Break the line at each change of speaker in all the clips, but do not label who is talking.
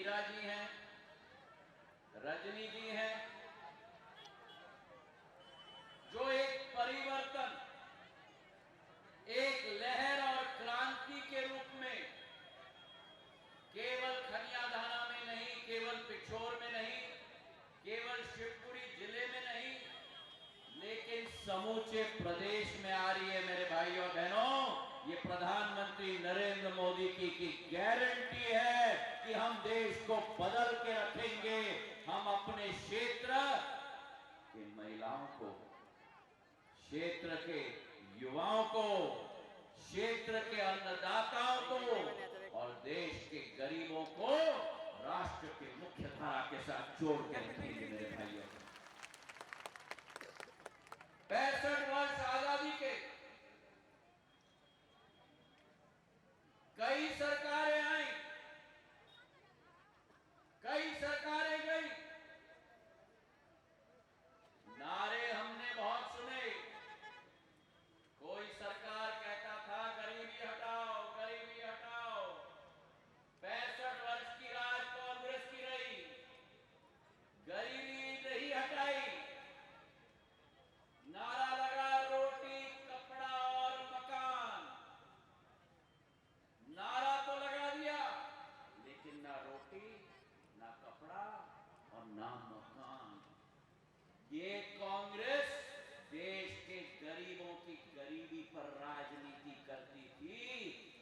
मीरा जी हैं, रजनी जी हैं, जो एक परिवर्तन, एक लहर और क्रांति के रूप में केवल खनियाधाना में नहीं, केवल पिछोर में नहीं, केवल शिवपुरी जिले में नहीं, लेकिन समूचे प्रदेश में आ रही है। मेरे भाइयों और बहनों, ये प्रधानमंत्री नरेंद्र मोदी की गारंटी है कि हम देश को बदल के रखेंगे। हम अपने क्षेत्र के महिलाओं को, क्षेत्र के युवाओं को, क्षेत्र के अन्नदाताओं को और देश के गरीबों को राष्ट्र की मुख्य धारा के साथ जोड़ के रखेंगे। मेरे भाइयों, 65 वर्ष आजादी के कई सरकारें आई, कई सरकारें गई, नारे हमने बहुत सुने। कोई सरकार कहता था गरीबी हटाओ, गरीबी हटाओ। 65 वर्ष की राज कांग्रेस की रही, गरीबी नहीं हटाई। नारा लगा रोटी, कपड़ा और मकान। नारा तो लगा दिया, लेकिन ना रोटी, ना कपड़ा और ना मकान। ये कांग्रेस देश के गरीबों की गरीबी पर राजनीति करती थी।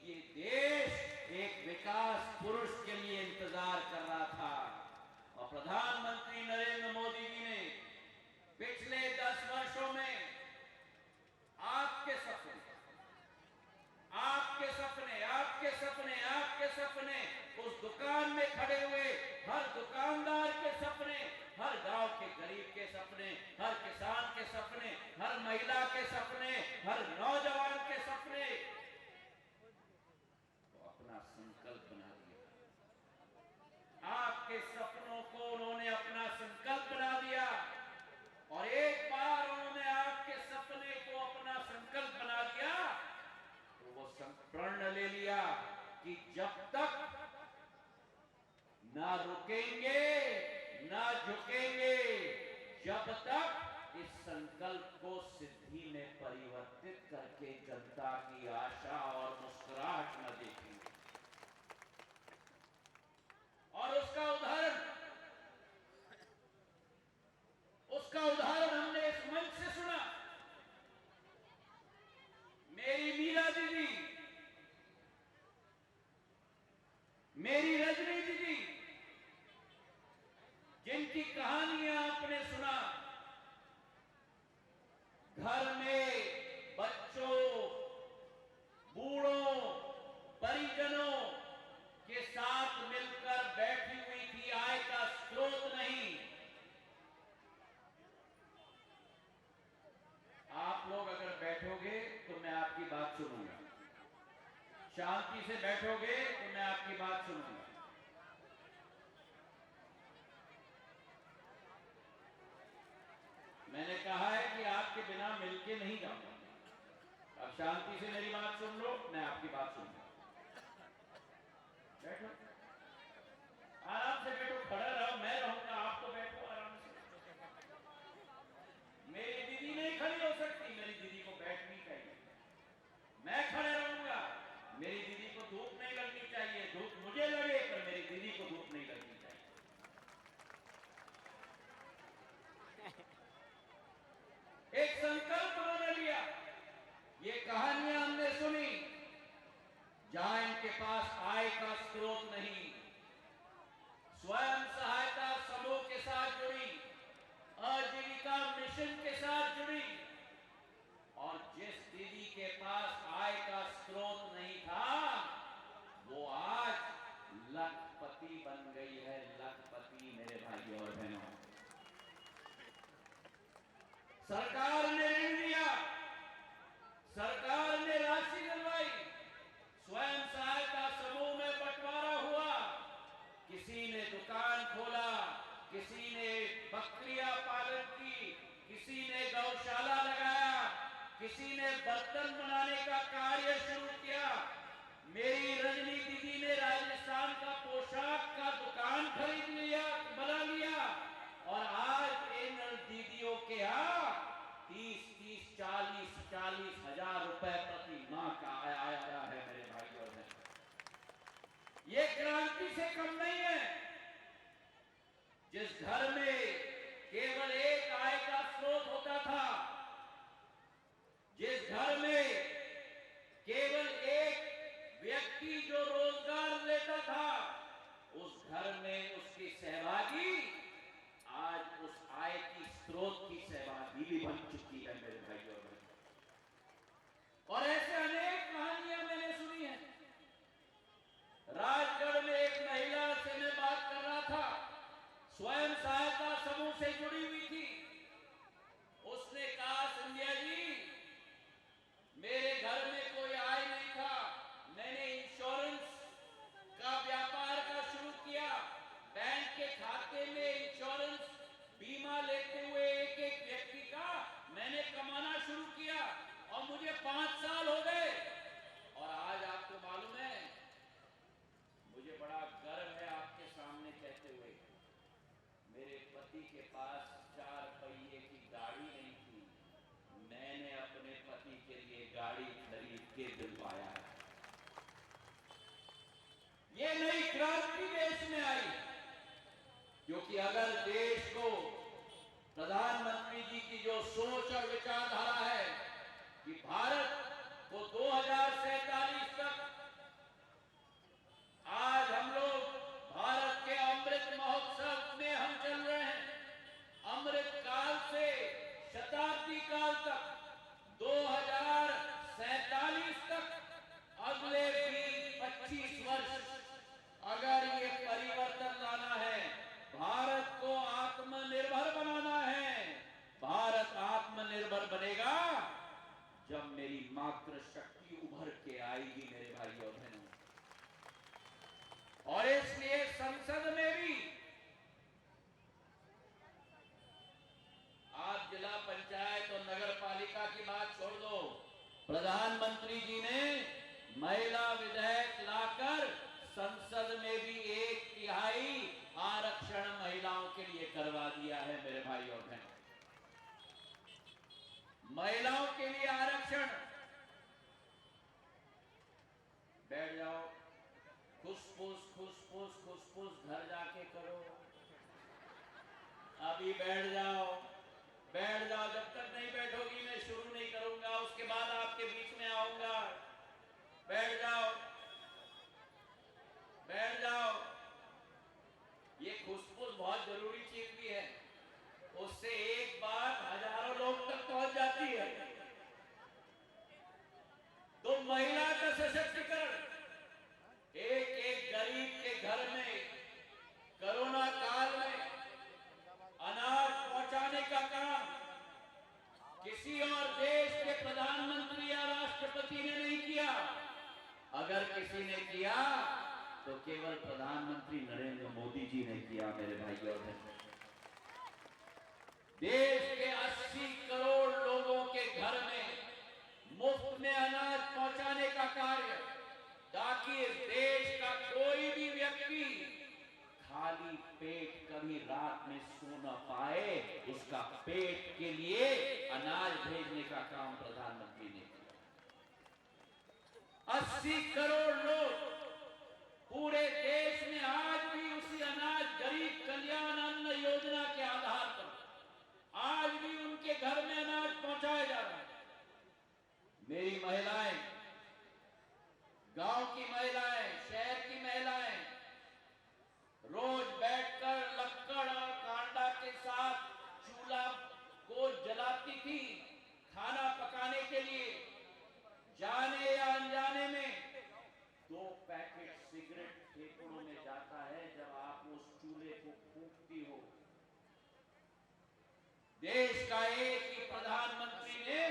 ये देश एक विकास पुरुष के लिए इंतजार कर रहा था। और प्रधानमंत्री नरेंद्र मोदी जी ने पिछले 10 वर्षों में आपके सपने, आपके सपने, आपके सपने, आपके सपने, उस दुकान में खड़े हुए हर दुकानदार के सपने, हर गांव के गरीब के सपने, हर किसान के सपने, हर महिला के सपने, हर नौजवान के सपने तो अपना संकल्प बना दिया। आपके सपनों को उन्होंने अपना संकल्प बना दिया और एक बार उन्होंने आपके सपने को अपना संकल्प बना दिया तो वो प्रण ले लिया कि जब तक ना रुकेंगे, ना झुकेंगे, जब तक इस संकल्प को सिद्धि में परिवर्तित करके जनता की आशा और मुस्कुराहट न देखेंगे। और उसका उदाहरण हमने इस मंच से सुना। मेरी मीरा दीदी, मेरी रजनी दीदी, जिनकी कहानियां आपने सुना, घर में बच्चों, बूढ़ों, परिजनों के साथ मिलकर बैठी हुई थी, आय का स्रोत नहीं। आप लोग अगर बैठोगे तो मैं आपकी बात सुनूंगा, शांति से बैठोगे तो मैं आपकी बात सुनूंगा। मैंने कहा है कि आपके बिना मिलके नहीं जाऊंगा। अब शांति से मेरी बात सुन लो, मैं आपकी बात सुनूंगा। बैठो, आराम से बैठो, खड़ा रहो, मैं रहूंगा, आप तो बैठो आराम से। मेरी दीदी नहीं खड़ी हो सकती, मेरी दीदी को बैठनी चाहिए। मैं खड़े रहूंगा, मेरी दीदी को धूप नहीं लगनी चाहिए। धूप मुझे लगे पर मेरी दीदी को धूप नहीं लगनी चाहिए। एक संकल्प उन्होंने लिया। ये कहानियां हमने सुनी, जहां इनके पास आय का स्रोत नहीं, स्वयं सहायता समूह के साथ जुड़ी, आजीविका मिशन के साथ जुड़ी, और जिस दीदी के पास आय का स्रोत नहीं था वो आज लखपति बन गई है। लखपति मेरे भाइयों और बहनों, सरकार ने ऋण दिया, सरकार ने राशि दिलवाई, स्वयं सहायता समूह में बंटवारा हुआ, किसी ने दुकान खोला, किसी ने बकरियां पालन की, किसी ने गौशाला लगाया, किसी ने बर्तन बनाने का कार्य शुरू किया। मेरी रजनी दीदी ने राजस्थान का पोशाक का दुकान ये क्रांति से कम नहीं है। जिस घर में केवल एक आय का स्रोत होता था, जिस घर में केवल एक व्यक्ति जो रोजगार लेता था, उस घर में उसकी सहभागी आज उस आय की स्रोत की सहभागी भी बन चुकी है मेरे भाइयों और बहनों। और ऐसे अनेक कहानियां मैंने सुनी है। राजगढ़ में एक महिला से मैं बात कर रहा था, स्वयं सहायता समूह से जुड़ी हुई थी। उसने कहा, संध्या जी, मेरे घर में कोई आय नहीं था, मैंने इंश्योरेंस का व्यापार का शुरू किया। बैंक के खाते में इंश्योरेंस बीमा लेते हुए एक एक व्यक्ति का मैंने कमाना शुरू किया और मुझे 5 साल हो गए। और आज आपको मालूम है, मुझे बड़ा गर्व है आपके सामने कहते हुए, मेरे पति के पास 4 पहिए की गाड़ी नहीं थी, मैंने अपने पति के लिए गाड़ी खरीद के दिलवाया। ये नई क्रांति देश में आई, क्योंकि अगर देश को प्रधानमंत्री जी की जो सोच और विचारधारा है कि भारत को 2047 तक, आज हम लोग भारत के अमृत महोत्सव में हम चल रहे हैं। अमृत काल से शताब्दी काल तक, 2047 तक, अगले 20-25 वर्ष अगर ये परिवर्तन लाना है, भारत को आत्मनिर्भर बनाना है, भारत आत्मनिर्भर बनेगा जब मेरी मातृशक्ति उभर के आएगी मेरे भाइयों और बहनों। और इसलिए संसद में भी आप जिला पंचायत और नगर पालिका की बात छोड़ दो, प्रधानमंत्री जी ने महिला विधेयक लाकर संसद में भी 1/3 आरक्षण महिलाओं के लिए करवा दिया है मेरे भाई और बहनों। महिलाओं के लिए आरक्षण। बैठ जाओ, खुसफुस घर जाके करो। अभी बैठ जाओ, बैठ जाओ। जब तक नहीं बैठोगी मैं शुरू नहीं करूंगा, उसके बाद आपके बीच में आऊंगा। बैठ जाओ, बैठ जाओ। ये खुसफुस बहुत जरूरी चीज भी है, उससे एक बात हजारों लोग तक पहुंच जाती है। तो महिला का सशक्तिकरण, एक एक गरीब के घर में कोरोना काल में अनाज पहुंचाने का काम किसी और देश के प्रधानमंत्री या राष्ट्रपति ने नहीं किया। अगर किसी ने किया तो केवल प्रधानमंत्री नरेंद्र मोदी जी ने किया मेरे भाइयों और बहनों। देश के 80 करोड़ लोगों के घर में मुफ्त में अनाज पहुंचाने का कार्य, ताकि इस देश का कोई भी व्यक्ति खाली पेट कभी रात में सो न पाए, उसका पेट के लिए अनाज भेजने का काम प्रधानमंत्री ने किया। 80 करोड़ लोग पूरे देश में आज भी उसी अनाज गरीब कल्याण अन्न योजना के आधार पर आज भी उनके घर में अनाज पहुंचाया जा रहा है। मेरी महिलाएं, गांव की महिलाएं, शहर की महिलाएं रोज बैठकर लक्कड़ और कांडा के साथ चूल्हा को जलाती थी खाना पकाने के लिए। जाने या अनजाने में 2 पैकेट सिगरेट फेफड़ों में जाता है जब आप उस चूल्हे को फूंकती हो। देश का एक ही प्रधानमंत्री ने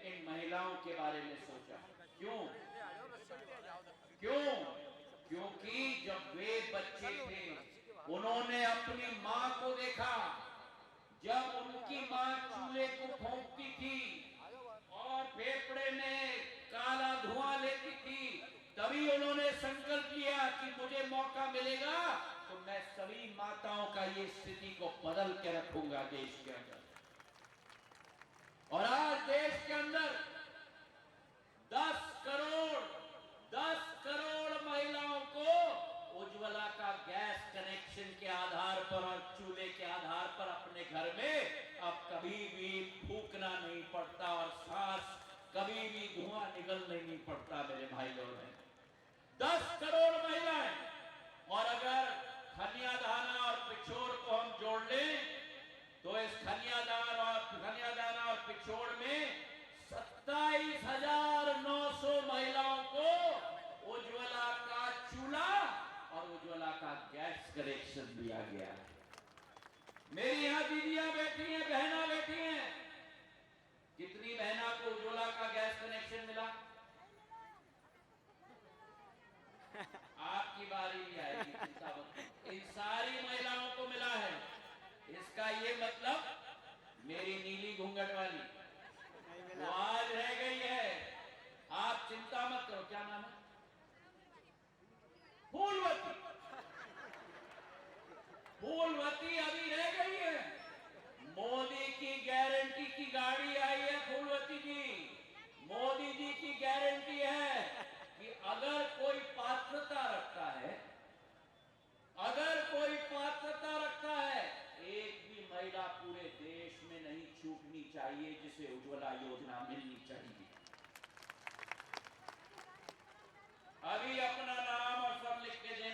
इन महिलाओं के बारे में सोचा। क्यों? क्यों? क्योंकि जब वे बच्चे थे, उन्होंने अपनी मां को देखा, जब उनकी मां चूल्हे को फूंकती थी और फेफड़े में काला धुआं लेती थी, तभी उन्होंने संकल्प लिया कि मुझे मौका मिलेगा तो मैं सभी माताओं का ये स्थिति को बदल के रखूंगा देश के अंदर। और आज देश के अंदर 10 करोड़ महिलाओं को नहीं पड़ता मेरे भाइयों ने। 10 करोड़ महिलाएं, और अगर खनियादाना और पिछोर को हम जोड़ लें तो इस खनियादाना और पिछोर में 27,900 महिलाओं को उज्ज्वला का चूल्हा और उज्ज्वला का गैस कनेक्शन दिया गया है। मेरी यहां दीदियां बैठी हैं, बहना बैठी हैं। कितनी बहना को उज्ज्वला का गैस कनेक्शन मिला? आपकी बारी भी आएगी, चिंता मत। इन सारी महिलाओं को मिला है। इसका ये मतलब मेरी नीली घूंघट वाली वो आज रह गई है। आप चिंता मत करो। क्या नाम है? फूलवती। फूलवती अभी रह गई है। मोदी की गारंटी की गाड़ी आई है फूलवती की। मोदी जी की गारंटी है कि अगर कोई पात्रता रखता है, एक भी महिला पूरे देश में नहीं छूटनी चाहिए जिसे उज्ज्वला योजना मिलनी चाहिए। अभी अपना नाम